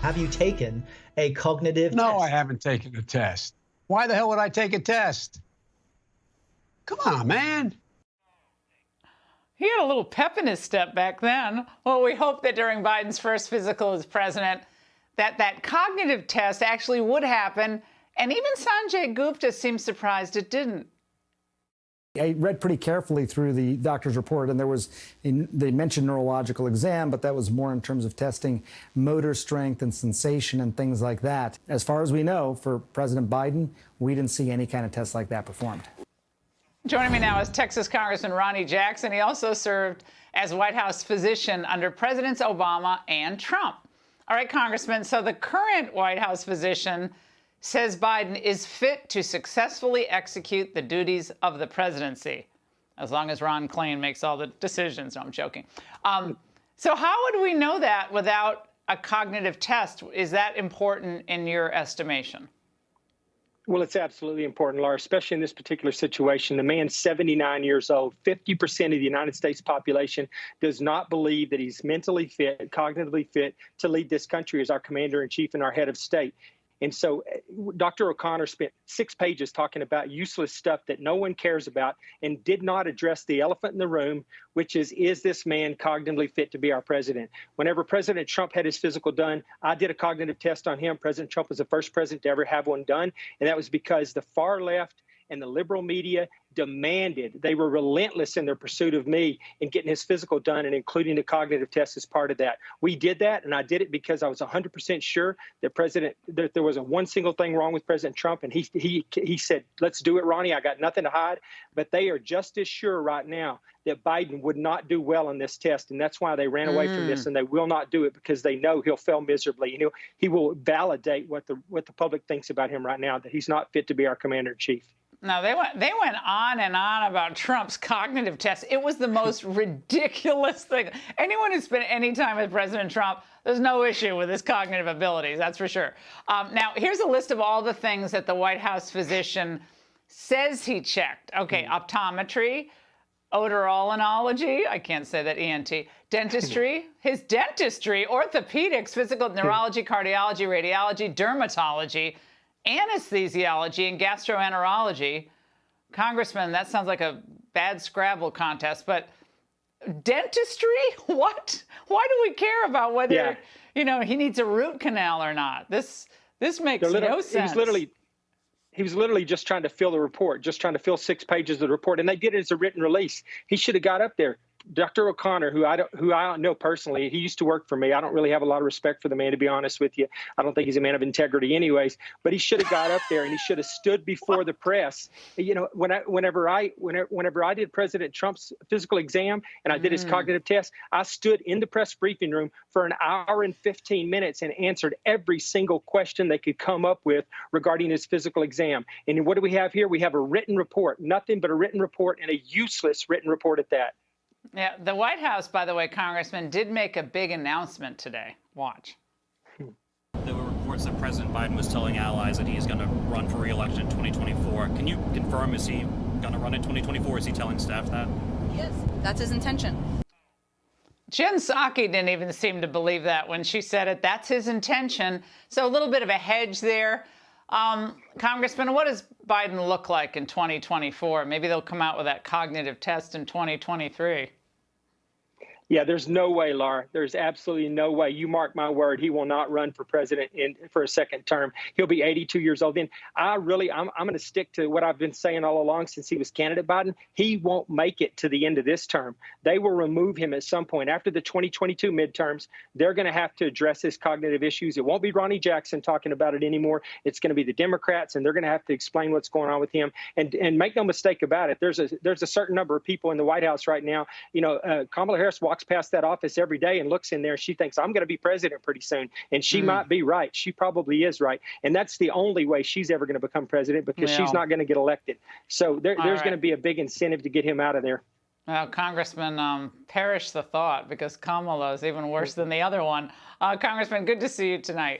Have you taken a cognitive test? No, I haven't taken a test. Why the hell would I take a test? Come on, man. He had a little pep in his step back then. Well, we hope that during Biden's first physical as president, that cognitive test actually would happen. And even Sanjay Gupta seems surprised it didn't. I read pretty carefully through the doctor's report, and they mentioned neurological exam, but that was more in terms of testing motor strength and sensation and things like that. As far as we know, for President Biden, we didn't see any kind of test like that performed. Joining me now is Texas Congressman Ronnie Jackson. He also served as White House physician under Presidents Obama and Trump. All right, Congressman, so the current White House physician says Biden is fit to successfully execute the duties of the presidency, as long as Ron Klain makes all the decisions. No, I'm joking. So how would we know that without a cognitive test? Is that important in your estimation? Well, it's absolutely important, Laura, especially in this particular situation. The man's 79 years old. 50% of the United States population does not believe that he's mentally fit, cognitively fit to lead this country as our commander-in-chief and our head of state. And so Dr. O'Connor spent 6 pages talking about useless stuff that no one cares about and did not address the elephant in the room, which is this man cognitively fit to be our president? Whenever President Trump had his physical done, I did a cognitive test on him. President Trump was the first president to ever have one done. And that was because the far left and the liberal media demanded, they were relentless in their pursuit of me in getting his physical done and including the cognitive test as part of that. We did that, and I did it because I was 100% sure that there was one single thing wrong with President Trump, and he said, let's do it, Ronnie, I got nothing to hide. But they are just as sure right now that Biden would not do well on this test, and that's why they ran away from this, and they will not do it because they know he'll fail miserably. And he will validate what the public thinks about him right now, that he's not fit to be our commander-in-chief. No, they went on and on about Trump's cognitive test. It was the most ridiculous thing. Anyone who spent any time with President Trump, there's no issue with his cognitive abilities, that's for sure. Now, here's a list of all the things that the White House physician says he checked. Okay, optometry, otolaryngology, I can't say that, ENT, dentistry, his dentistry, orthopedics, physical neurology, cardiology, radiology, dermatology, anesthesiology, and gastroenterology. Congressman, that sounds like a bad Scrabble contest, but dentistry? What? Why do we care about whether, he needs a root canal or not? This makes no sense. He was literally just trying to fill the report, just trying to fill 6 pages of the report, and they did it as a written release. He should have got up there. Dr. O'Connor, who I don't know personally, he used to work for me. I don't really have a lot of respect for the man, to be honest with you. I don't think he's a man of integrity anyways, but he should have got up there and he should have stood before the press. Whenever I did President Trump's physical exam and I did his cognitive test, I stood in the press briefing room for an hour and 15 minutes and answered every single question they could come up with regarding his physical exam. And what do we have here? We have a written report, nothing but a written report, and a useless written report at that. Yeah, the White House, by the way, Congressman, did make a big announcement today. Watch. There were reports that President Biden was telling allies that he's going to run for re-election in 2024. Can you confirm, is he going to run in 2024? Is he telling staff that? Yes, that's his intention. Jen Psaki didn't even seem to believe that when she said it. That's his intention. So a little bit of a hedge there. Congressman, what does Biden look like in 2024? Maybe they'll come out with that cognitive test in 2023. Yeah, there's no way, Laura. There's absolutely no way. You mark my word, he will not run for president for a second term. He'll be 82 years old. Then I'm going to stick to what I've been saying all along since he was candidate Biden. He won't make it to the end of this term. They will remove him at some point. After the 2022 midterms, they're going to have to address his cognitive issues. It won't be Ronnie Jackson talking about it anymore. It's going to be the Democrats, and they're going to have to explain what's going on with him. And make no mistake about it, there's a certain number of people in the White House right now. Kamala Harris walks past that office every day and looks in there. She thinks, I'm going to be president pretty soon. And she might be right. She probably is right. And that's the only way she's ever going to become president, because she's not going to get elected. So there's going to be a big incentive to get him out of there. Well, Congressman, perish the thought, because Kamala is even worse than the other one. Congressman, good to see you tonight.